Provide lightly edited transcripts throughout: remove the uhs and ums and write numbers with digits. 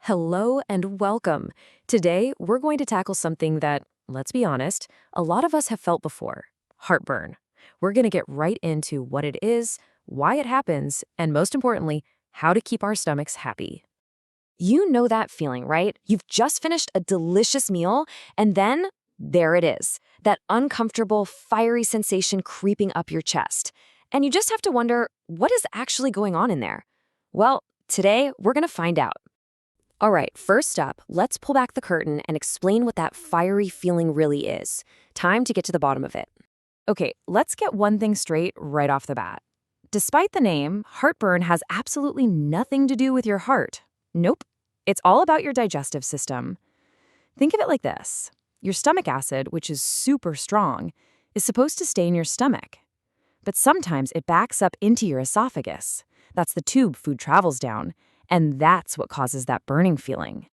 Hello and welcome. Today, we're going to tackle something that, let's be honest, a lot of us have felt before: heartburn. We're going to get right into what it is, why it happens, and most importantly, how to keep our stomachs happy. You know that feeling, right? You've just finished a delicious meal, and then there it is, that uncomfortable, fiery sensation creeping up your chest. And you just have to wonder, what is actually going on in there? Well, today, we're going to find out. All right, first up, let's pull back the curtain and explain what that fiery feeling really is. Time to get to the bottom of it. Okay, let's get one thing straight right off the bat. Despite the name, heartburn has absolutely nothing to do with your heart. Nope, it's all about your digestive system. Think of it like this. Your stomach acid, which is super strong, is supposed to stay in your stomach. But sometimes it backs up into your esophagus. That's the tube food travels down. And that's what causes that burning feeling.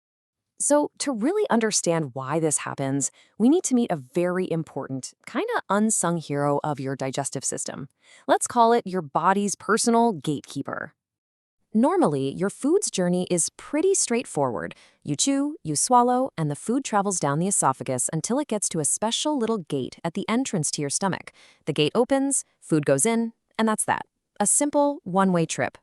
So to really understand why this happens, we need to meet a very important, kind of unsung hero of your digestive system. Let's call it your body's personal gatekeeper. Normally, your food's journey is pretty straightforward. You chew, you swallow, and the food travels down the esophagus until it gets to a special little gate at the entrance to your stomach. The gate opens, food goes in, and that's that. A simple, one-way trip.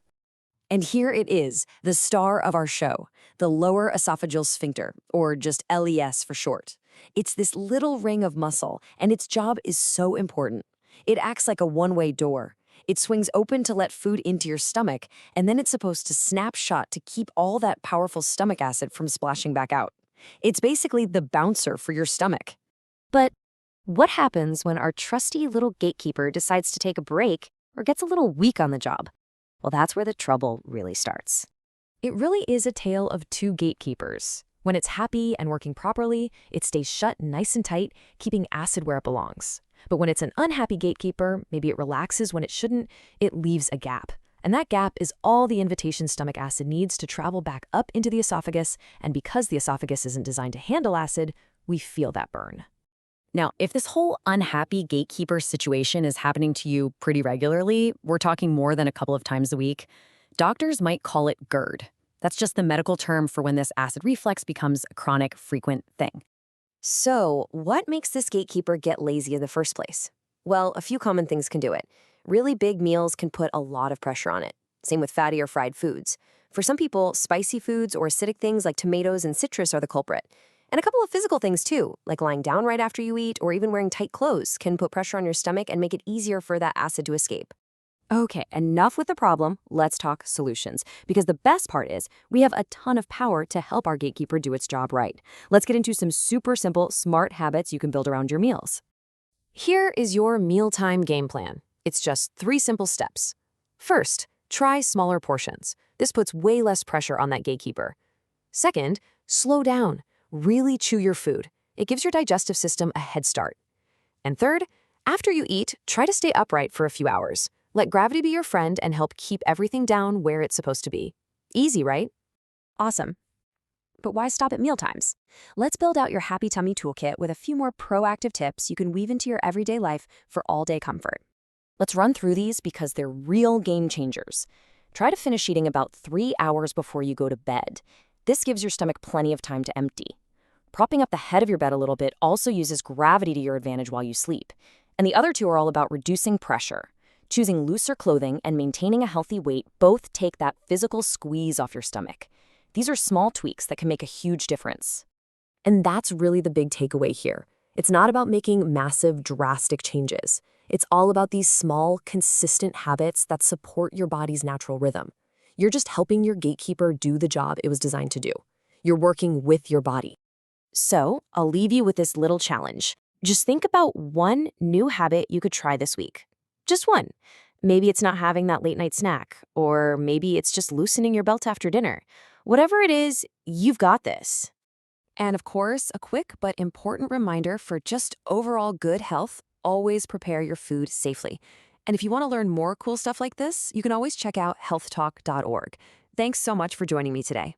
And here it is, the star of our show, the Lower Esophageal Sphincter, or just LES for short. It's this little ring of muscle, and its job is so important. It acts like a one-way door. It swings open to let food into your stomach, and then it's supposed to snap shut to keep all that powerful stomach acid from splashing back out. It's basically the bouncer for your stomach. But what happens when our trusty little gatekeeper decides to take a break or gets a little weak on the job? Well, that's where the trouble really starts. It really is a tale of two gatekeepers. When it's happy and working properly, it stays shut nice and tight, keeping acid where it belongs. But when it's an unhappy gatekeeper, maybe it relaxes when it shouldn't, it leaves a gap. And that gap is all the invitation stomach acid needs to travel back up into the esophagus, and because the esophagus isn't designed to handle acid, we feel that burn. Now, if this whole unhappy gatekeeper situation is happening to you pretty regularly, we're talking more than a couple of times a week, doctors might call it GERD. That's just the medical term for when this acid reflux becomes a chronic, frequent thing. So, what makes this gatekeeper get lazy in the first place? Well, a few common things can do it. Really big meals can put a lot of pressure on it. Same with fatty or fried foods. For some people, spicy foods or acidic things like tomatoes and citrus are the culprit. And a couple of physical things too, like lying down right after you eat or even wearing tight clothes can put pressure on your stomach and make it easier for that acid to escape. Okay, enough with the problem, let's talk solutions. Because the best part is, we have a ton of power to help our gatekeeper do its job right. Let's get into some super simple, smart habits you can build around your meals. Here is your mealtime game plan. It's just 3 simple steps. First, try smaller portions. This puts way less pressure on that gatekeeper. Second, slow down. Really chew your food. It gives your digestive system a head start. And third, after you eat, try to stay upright for a few hours. Let gravity be your friend and help keep everything down where it's supposed to be. Easy, right? Awesome. But why stop at mealtimes? Let's build out your Happy Tummy toolkit with a few more proactive tips you can weave into your everyday life for all-day comfort. Let's run through these because they're real game changers. Try to finish eating about 3 hours before you go to bed. This gives your stomach plenty of time to empty. Propping up the head of your bed a little bit also uses gravity to your advantage while you sleep. And the other two are all about reducing pressure. Choosing looser clothing and maintaining a healthy weight both take that physical squeeze off your stomach. These are small tweaks that can make a huge difference. And that's really the big takeaway here. It's not about making massive, drastic changes. It's all about these small, consistent habits that support your body's natural rhythm. You're just helping your gatekeeper do the job it was designed to do. You're working with your body. So, I'll leave you with this little challenge. Just think about one new habit you could try this week. Just one. Maybe it's not having that late night snack, or maybe it's just loosening your belt after dinner. Whatever it is, you've got this. And of course, a quick but important reminder for just overall good health: always prepare your food safely. And if you want to learn more cool stuff like this, you can always check out healthtalk.org. Thanks so much for joining me today.